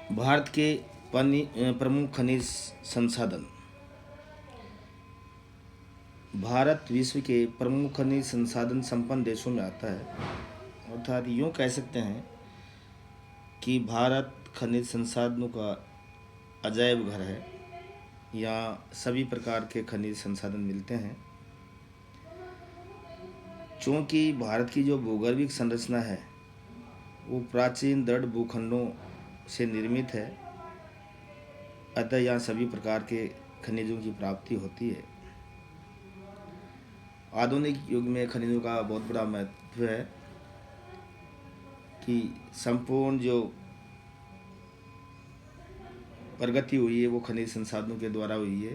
भारत के प्रमुख खनिज संसाधन। भारत विश्व के प्रमुख खनिज संसाधन संपन्न देशों में आता है। अर्थात यूँ कह सकते हैं कि भारत खनिज संसाधनों का अजायब घर है। यहाँ सभी प्रकार के खनिज संसाधन मिलते हैं। चूँकि भारत की जो भूगर्भिक संरचना है वो प्राचीन दृढ़ भूखंडों से निर्मित है, अतः यहाँ सभी प्रकार के खनिजों की प्राप्ति होती है। आधुनिक युग में खनिजों का बहुत बड़ा महत्व है कि संपूर्ण जो प्रगति हुई है वो खनिज संसाधनों के द्वारा हुई है।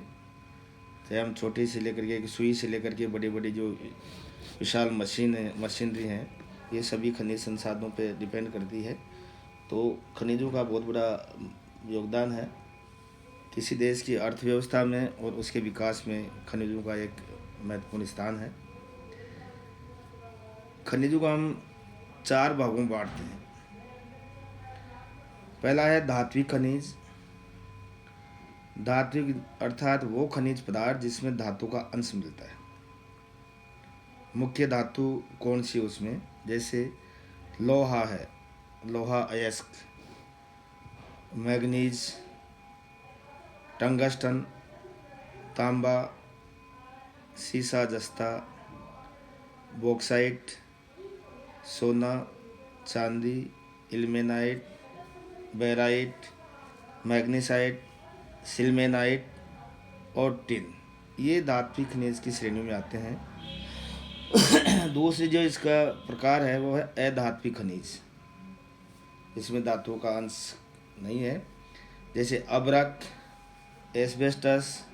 चाहे हम छोटी से लेकर के सुई से लेकर के बड़ी बड़ी जो विशाल मशीनरी हैं, ये सभी खनिज संसाधनों पे डिपेंड करती है। तो खनिजों का बहुत बड़ा योगदान है किसी देश की अर्थव्यवस्था में और उसके विकास में। खनिजों का एक महत्वपूर्ण स्थान है। खनिजों को हम 4 भागों में बांटते हैं। पहला है धात्विक खनिज। धात्विक अर्थात वो खनिज पदार्थ जिसमें धातु का अंश मिलता है। मुख्य धातु कौन सी उसमें, जैसे लोहा है, लोहा अयस्क, मैग्नीज, टंगस्टन, तांबा, सीसा जस्ता, बॉक्साइट, सोना, चांदी, इल्मेनाइट, बेराइट, मैग्नीसाइट, सिल्मेनाइट और टिन, ये धात्विक खनिज की श्रेणी में आते हैं। दूसरी जो इसका प्रकार है वो है अधात्विक खनिज, इसमें धातुओं का अंश नहीं है, जैसे अभ्रक, एस्बेस्टस,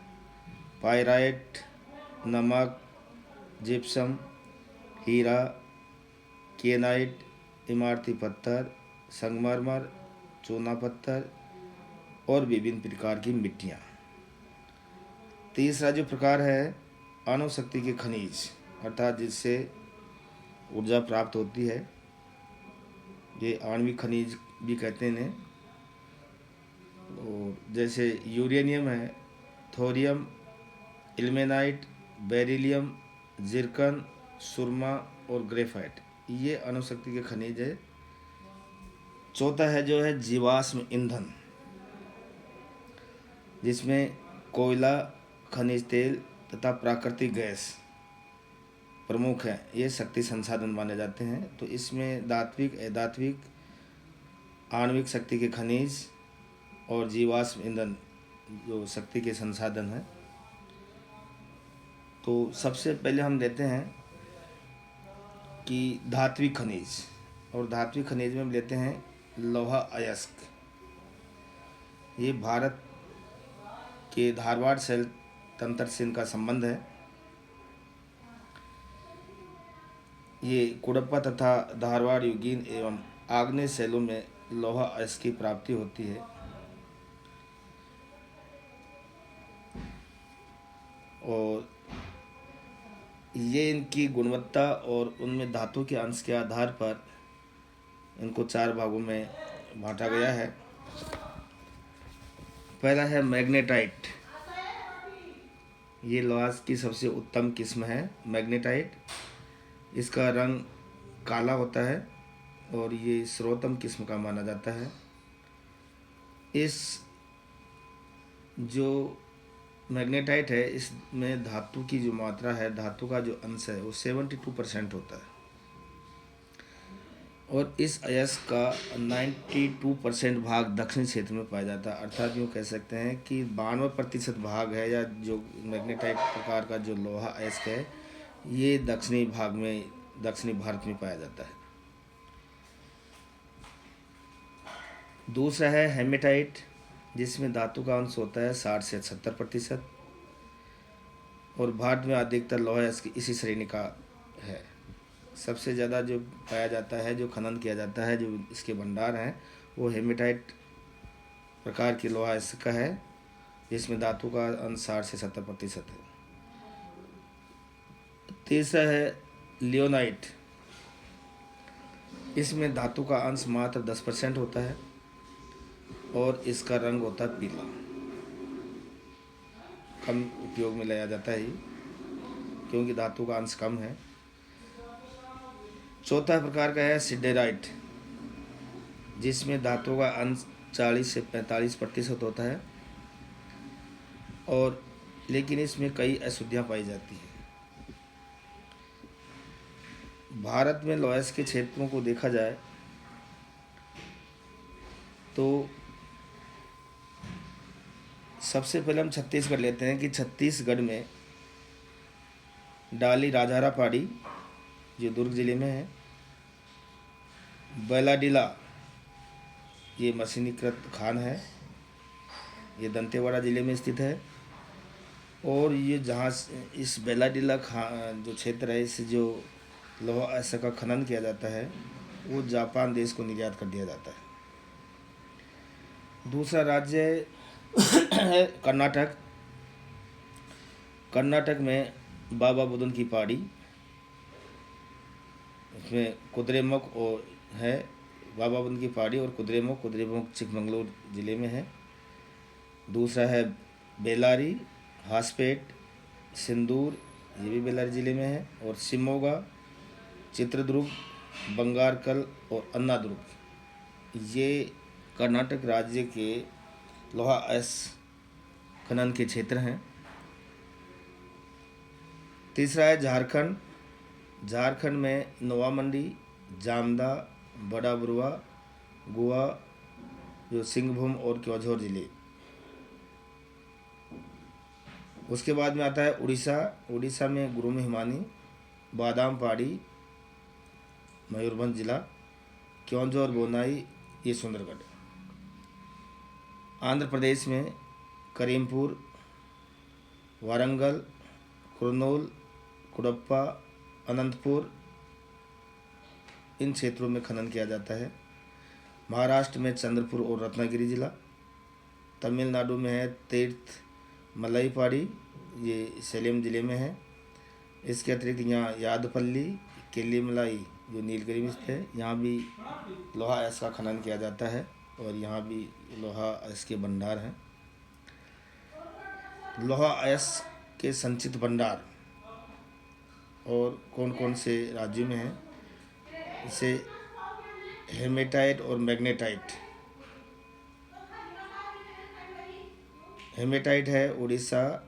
पाइराइट, नमक, जिप्सम, हीरा, केनाइट, इमारती पत्थर, संगमरमर, चूना पत्थर और विभिन्न प्रकार की मिट्टियाँ। तीसरा जो प्रकार है अणुशक्ति के खनिज, अर्थात जिससे ऊर्जा प्राप्त होती है, ये आणविक खनिज भी कहते हैं इन्हें। और जैसे यूरेनियम है, थोरियम, इल्मेनाइट, बेरिलियम, जिरकन, सुरमा और ग्रेफाइट, ये अणुशक्ति के खनिज है। चौथा है जो है जीवाश्म ईंधन, जिसमें कोयला, खनिज तेल तथा प्राकृतिक गैस प्रमुख हैं। ये शक्ति संसाधन माने जाते हैं। तो इसमें धात्विक, अधात्विक, आणविक शक्ति के खनिज और जीवाश्म ईंधन जो शक्ति के संसाधन हैं। तो सबसे पहले हम लेते हैं कि धात्विक खनिज, और धात्विक खनिज में हम लेते हैं लोहा अयस्क। ये भारत के धारवाड़ शैल तंत्र से इनका संबंध है। ये कुडप्पा तथा धारवाड़ युगीन एवं आग्नेय शैलों में लोहा अयस्क की प्राप्ति होती है। और ये इनकी गुणवत्ता और उनमें धातु के अंश के आधार पर इनको 4 भागों में बांटा गया है। पहला है मैग्नेटाइट। ये लोहा की सबसे उत्तम किस्म है मैग्नेटाइट। इसका रंग काला होता है और ये सर्वोत्तम किस्म का माना जाता है। इस जो मैग्नेटाइट है, इसमें धातु की जो मात्रा है, धातु का जो अंश है वो 72% होता है। और इस अयस्क का 92% भाग दक्षिण क्षेत्र में पाया जाता है। अर्थात यूँ कह सकते हैं कि 92% भाग है, या जो मैग्नेटाइट प्रकार का जो लोहा अयस्क है, ये दक्षिणी भाग में, दक्षिणी भारत में पाया जाता है। दूसरा है हेमेटाइट, जिसमें धातु का अंश होता है 60 से 70%। और भारत में अधिकतर लोहा अयस्क इसी श्रेणी का है। सबसे ज़्यादा जो पाया जाता है, जो खनन किया जाता है, जो इसके भंडार हैं, वो हेमेटाइट प्रकार की लोहा अयस्क का है, जिसमें धातु का अंश 60 से 70% है। तीसरा है लियोनाइट। इसमें धातु का अंश मात्र 10% होता है और इसका रंग होता है पीला, कम उपयोग में लाया जाता है ये, क्योंकि धातु का अंश कम है। चौथा प्रकार का है सिडेराइट, जिसमें धातु का अंश 40 से 45% होता है, और लेकिन इसमें कई अशुद्धियाँ पाई जाती हैं। भारत में लोयस के क्षेत्रों को देखा जाए तो सबसे पहले हम छत्तीसगढ़ लेते हैं कि छत्तीसगढ़ में डाली राजहरा पहाड़ी जो दुर्ग जिले में है, बैलाडीला ये मशीनीकृत खान है, ये दंतेवाड़ा जिले में स्थित है। और ये जहाँ इस बैलाडीला खान जो क्षेत्र है, इस जो लोहा ऐसा का खनन किया जाता है वो जापान देश को निर्यात कर दिया जाता है। दूसरा राज्य है कर्नाटक। कर्नाटक में बाबा बुदन की पहाड़ी, इसमें कुद्रेमुख और है, बाबा बुदन की पहाड़ी और कुद्रेमुख चिकमंगलूर जिले में है। दूसरा है बेलारी, हासपेट, सिंदूर, ये भी बेलारी जिले में है। और शिमोगा, चित्रदुर्ग, बंगारकल और अन्नादुर्ग, ये कर्नाटक राज्य के लोहा अयस्क खनन के क्षेत्र हैं। तीसरा है झारखंड। झारखंड में नोवामंडी, जामदा, बड़ा बरुआ, गोवा, जो सिंहभूम और क्योंझार जिले। उसके बाद में आता है उड़ीसा। उड़ीसा में गुरुम हिमानी, बादाम पहाड़ी, मयूरभंज जिला, क्योंझार, बोनाई, ये सुंदरगढ़। आंध्र प्रदेश में करीमपुर, वारंगल, कुरनूल, कुडप्पा, अनंतपुर, इन क्षेत्रों में खनन किया जाता है। महाराष्ट्र में चंद्रपुर और रत्नागिरी जिला। तमिलनाडु में है तीर्थ मलाई पहाड़ी, ये सलेम जिले में है। इसके अतिरिक्त यहाँ यादपल्ली, केलीमलाई जो नीलगिरी में स्थित है, यहाँ भी लोहा अयस्क का खनन किया जाता है और यहाँ भी लोहा अयस्क के भंडार हैं। लोहा अयस्क के संचित भंडार और कौन कौन से राज्यों में हैं, जैसे हेमेटाइट और मैग्नेटाइट। हेमेटाइट है उड़ीसा,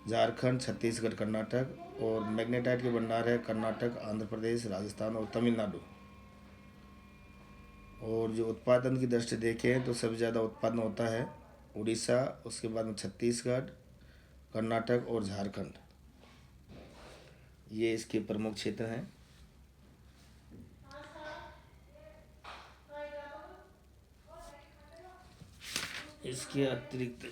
झारखंड, छत्तीसगढ़, कर्नाटक। और मैग्नेटाइट के भंडार है कर्नाटक, आंध्र प्रदेश, राजस्थान और तमिलनाडु। और जो उत्पादन की दृष्टि देखें तो सबसे ज़्यादा उत्पादन होता है उड़ीसा, उसके बाद में छत्तीसगढ़, कर्नाटक और झारखंड, ये इसके प्रमुख क्षेत्र हैं। इसके अतिरिक्त